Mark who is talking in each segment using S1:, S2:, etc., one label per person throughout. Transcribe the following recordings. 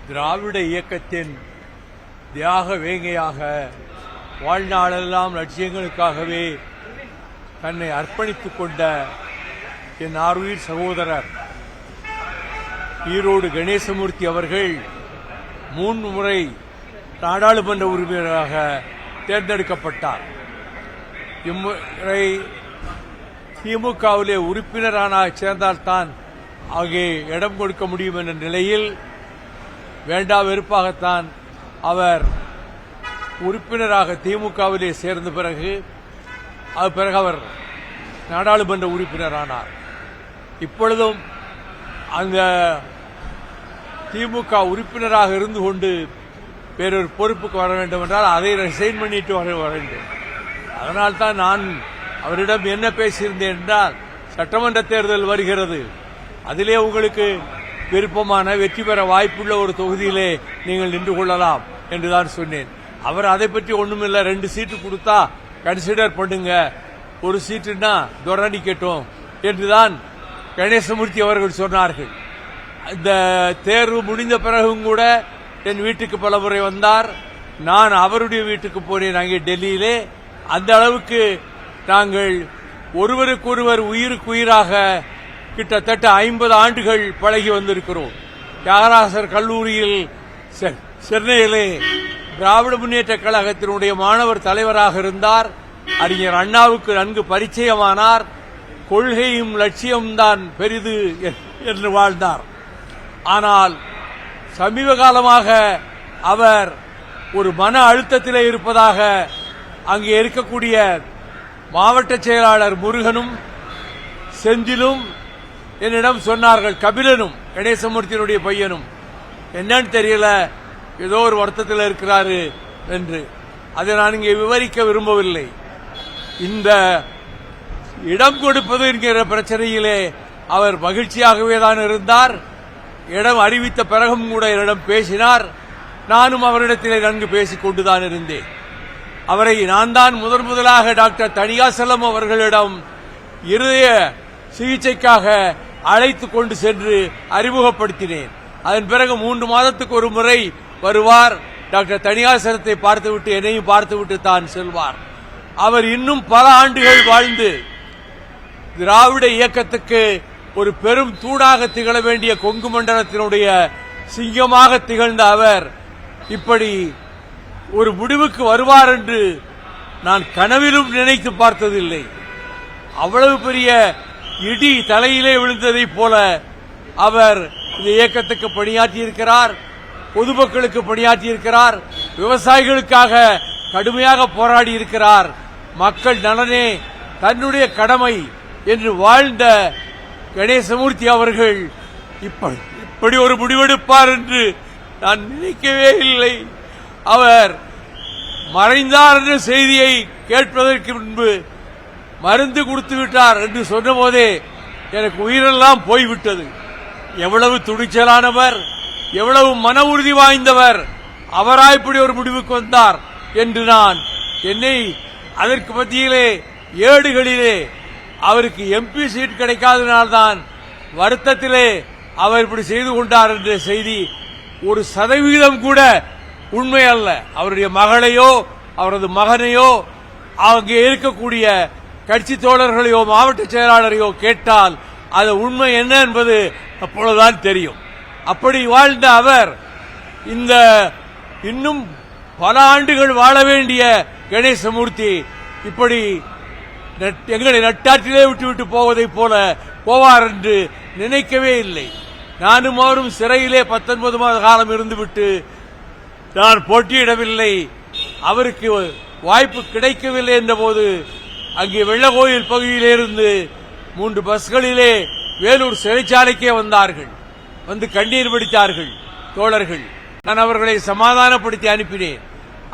S1: திராவிட இயக்கத்தின் தியாக வேங்கையாக வாழ்நாளெல்லாம் லட்சியங்களுக்காகவே தன்னை அர்ப்பணித்துக் கொண்ட என் ஆருயிர் சகோதரர் ஈரோடு கணேசமூர்த்தி அவர்கள் 3 முறை நாடாளுமன்ற உறுப்பினராக தேர்ந்தெடுக்கப்பட்டார். இம்முறை திமுகவிலே உறுப்பினரான சேர்ந்தால்தான் அங்கே இடம் கொடுக்க முடியும் என்ற நிலையில் வேண்டா வெறுப்பாகத்தான் அவர் உறுப்பினராக திமுகவிலே சேர்ந்த பிறகு அவர் நாடாளுமன்ற உறுப்பினரானார். இப்பொழுதும் அந்த திமுக உறுப்பினராக இருந்து கொண்டு வேறொரு பொறுப்புக்கு வர வேண்டும் என்றால் அதை ரிசைன் பண்ணிட்டு வர வேண்டும். அதனால்தான் நான் அவரிடம் என்ன பேசியிருந்தேன் என்றால், சட்டமன்ற தேர்தல் வருகிறது, அதிலே உங்களுக்கு விருப்பமான வெற்றி பெற வாய்ப்புள்ள ஒரு தொகுதியிலே நீங்கள் நின்று கொள்ளலாம் என்றுதான் சொன்னேன். அவர் அதை பற்றி ஒண்ணுமில்லை, 2 சீட்டு கொடுத்தா கன்சிடர் பண்ணுங்க, 1 சீட்டுன்னா துரணி கேட்டோம் என்றுதான் கணேசமூர்த்தி அவர்கள் சொன்னார்கள். இந்த தேர்வு முடிந்த பிறகும் கூட என் வீட்டுக்கு பல முறை வந்தார். நான் அவருடைய வீட்டுக்கு போனேன் அங்கே டெல்லியிலே. அந்த அளவுக்கு நாங்கள் ஒருவருக்கொருவர் உயிருக்கு உயிராக கிட்டத்தட்ட 50 ஆண்டுகள் பழகி வந்திருக்கிறோம். தியாகராசர் கல்லூரியில் சென்னையிலே திராவிட முன்னேற்ற கழகத்தினுடைய மாணவர் தலைவராக இருந்தார். அறிஞர் அண்ணாவுக்கு நன்கு பரிச்சயமானார். கொள்கையும் லட்சியம்தான் பெரிது என்று வாழ்ந்தார். ஆனால் சமீப காலமாக அவர் ஒரு மன அழுத்தத்திலே இருப்பதாக அங்கே இருக்கக்கூடிய மாவட்ட செயலாளர் முருகனும் செந்திலும் என்னிடம் சொன்னார்கள். கபிலனும் கணேசமூர்த்தியினுடைய பையனும் என்னன்னு தெரியல, ஏதோ ஒரு வருத்தத்தில் இருக்கிறாரு என்று. அதை நான் இங்கே விவரிக்க விரும்பவில்லை. இந்த இடம் கொடுப்பது என்கிற பிரச்சனையிலே அவர் மகிழ்ச்சியாகவே தான் இருந்தார். இடம் அறிவித்த பிறகும் கூட என்னிடம் பேசினார். நானும் அவரிடத்திலே நன்கு பேசிக் கொண்டுதான் இருந்தேன். அவரை நான் தான் முதலாக டாக்டர் தணிகாசலம் அவர்களிடம் இருதய சிகிச்சைக்காக அழைத்துக் கொண்டு சென்று அறிமுகப்படுத்தினேன். அதன் பிறகு 3 மாதத்துக்கு ஒரு முறை வருவார். டாக்டர் தணிகாசலத்தை பார்த்துவிட்டு என்னையும் பார்த்துவிட்டு தான் செல்வார். அவர் இன்னும் பல ஆண்டுகள் வாழ்ந்து திராவிட இயக்கத்துக்கு ஒரு பெரும் தூணாக திகழ வேண்டிய கொங்கு மண்டலத்தினுடைய சிங்கமாக திகழ்ந்த அவர் இப்படி ஒரு முடிவுக்கு வருவார் என்று நான் கனவிலும் நினைத்து பார்த்ததில்லை. அவ்வளவு பெரிய இடி தலையிலே விழுந்ததைப் போல அவர் இந்த இயக்கத்துக்கு பணியாற்றியிருக்கிறார், பொதுமக்களுக்கு பணியாற்றியிருக்கிறார், விவசாயிகளுக்காக கடுமையாக போராடி இருக்கிறார். மக்கள் நலனே தன்னுடைய கடமை என்று வாழ்ந்த கணேசமூர்த்தி அவர்கள் இப்படி ஒரு முடிவெடுப்பார் என்று நான் நினைக்கவே இல்லை. அவர் மறைந்தார் என்ற செய்தியை கேட்பதற்கு முன்பு மருந்து கொடுத்து விட்டார் என்று சொன்ன போதே எனக்கு உயிரெல்லாம் போய்விட்டது. எவ்வளவு துணிச்சலானவர், எவ்வளவு மன உறுதி வாய்ந்தவர், அவரா இப்படி ஒரு முடிவுக்கு வந்தார் என்று நான் என்னை அதற்கு மத்தியிலே ஏடுகளிலே அவருக்கு எம்பி சீட் கிடைக்காதனால்தான் வருத்தத்திலே அவர் இப்படி செய்து கொண்டார் என்ற செய்தி 1% கூட உண்மை அல்ல. அவருடைய மகளையோ அவரது மகனையோ அங்கே இருக்கக்கூடிய கட்சி தோழர்களையோ மாவட்ட செயலாளரையோ கேட்டால் அது உண்மை என்ன என்பது அப்பொழுதுதான் தெரியும். அப்படி வாழ்ந்த அவர் இந்த இன்னும் பல ஆண்டுகள் வாழ வேண்டிய கணேசமூர்த்தி இப்படி எங்களை நட்டாற்றிலே விட்டுவிட்டு போவதைப் போல போவார் என்று நினைக்கவே இல்லை. நானும் அவரும் சிறையிலே 19 மாத காலம் இருந்துவிட்டு நான் போட்டியிடவில்லை, அவருக்கு வாய்ப்பு கிடைக்கவில்லை என்ற போது அங்கே வெள்ளகோயில் பகுதியிலிருந்து 3 பஸ்களிலே வேலூர் சிறைச்சாலைக்கே வந்தார்கள். வந்து கண்ணீர் வடித்தார்கள் தோழர்கள். நான் அவர்களை சமாதானப்படுத்தி அனுப்பினேன்.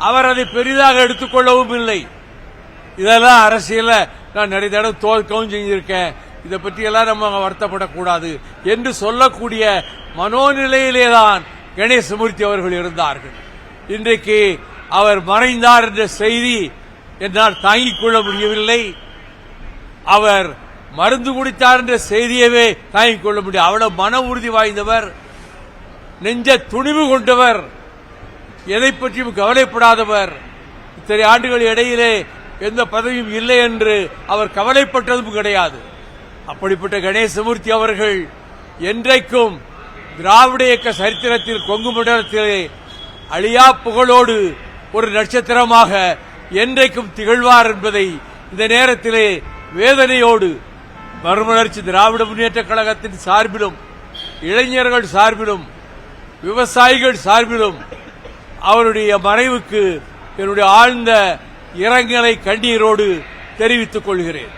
S1: அவர் அதை பெரிதாக எடுத்துக்கொள்ளவும் இல்லை. இதெல்லாம் அரசியல நான் நிறைய தடவை தோற்கவும் செஞ்சிருக்கேன், இதை பற்றியெல்லாம் நம்ம வருத்தப்படக்கூடாது என்று சொல்லக்கூடிய மனோநிலையிலேதான் கணேசமூர்த்தி அவர்கள் இருந்தார்கள். இன்றைக்கு அவர் மறைந்தார் என்ற செய்தி என்னால் தாங்கிக் கொள்ள முடியவில்லை. அவர் மருந்து குடித்தார் என்ற செய்தியவே தாங்கிக் கொள்ள முடியும். அவ்வளவு மன உறுதி வாய்ந்தவர். நெஞ்ச துணிவு கொண்டவர், எதை பற்றியும் கவலைப்படாதவர். இத்தனை ஆண்டுகள் இடையிலே எந்த பதவியும் இல்லை என்று அவர் கவலைப்பட்டதும் கிடையாது. அப்படிப்பட்ட கணேசமூர்த்தி அவர்கள் என்றைக்கும் திராவிட இயக்க சரித்திரத்தில் கொங்கு மண்டலத்திலே அழியா புகழோடு ஒரு நட்சத்திரமாக என்றைக்கும் திகழ்வார் என்பதை இந்த நேரத்திலே வேதனையோடு மறுமலர்ச்சி திராவிட முன்னேற்ற கழகத்தின் சார்பிலும், இளைஞர்கள் சார்பிலும், விவசாயிகள் சார்பிலும் அவருடைய மறைவுக்கு என்னுடைய ஆழ்ந்த இரங்கலை கண்ணீரோடு தெரிவித்துக் கொள்கிறேன்.